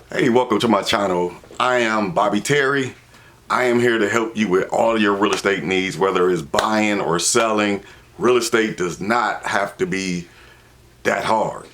Hey, welcome to my channel. I am Bobby Terry. I am here to help you with all your real estate needs, whether it's buying or selling. Real estate does not have to be that hard.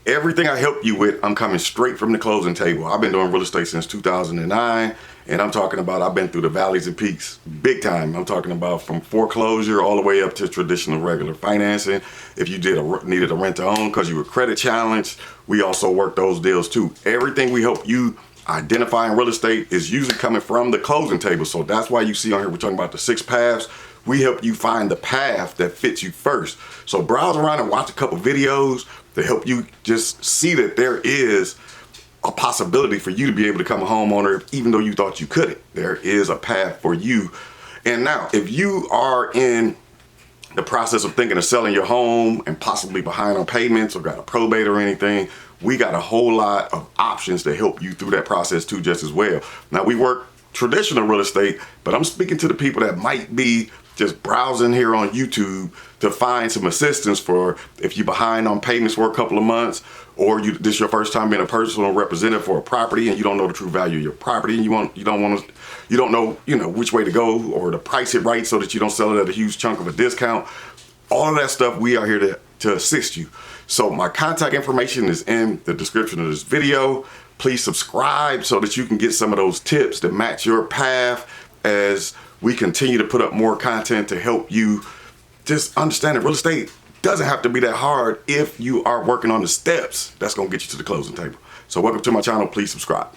Everything I help you with, I'm coming straight from the closing table. I've been doing real estate since 2009, and I'm talking about I've been through the valleys and peaks, big time. I'm talking about from foreclosure all the way up to traditional regular financing. If you needed a rent to own because you were credit challenged, we also work those deals too. Everything we help you identify in real estate is usually coming from the closing table. So that's why you see on here we're talking about the 6 paths. We help you find the path that fits you first. So browse around and watch a couple videos to help you just see that there is a possibility for you to be able to become a homeowner even though you thought you couldn't. There is a path for you. And now, if you are in the process of thinking of selling your home and possibly behind on payments or got a probate or anything, we got a whole lot of options to help you through that process too, just as well. Now, we work traditional real estate, but I'm speaking to the people that might be just browsing here on YouTube to find some assistance for if you're behind on payments for a couple of months, or this is your first time being a personal representative for a property and you don't know the true value of your property, and you don't know which way to go or to price it right so that you don't sell it at a huge chunk of a discount. All of that stuff, we are here to assist you. So my contact information is in the description of this video. Please subscribe so that you can get some of those tips that match your path as we continue to put up more content to help you just understand that real estate doesn't have to be that hard if you are working on the steps that's going to get you to the closing table. So welcome to my channel. Please subscribe.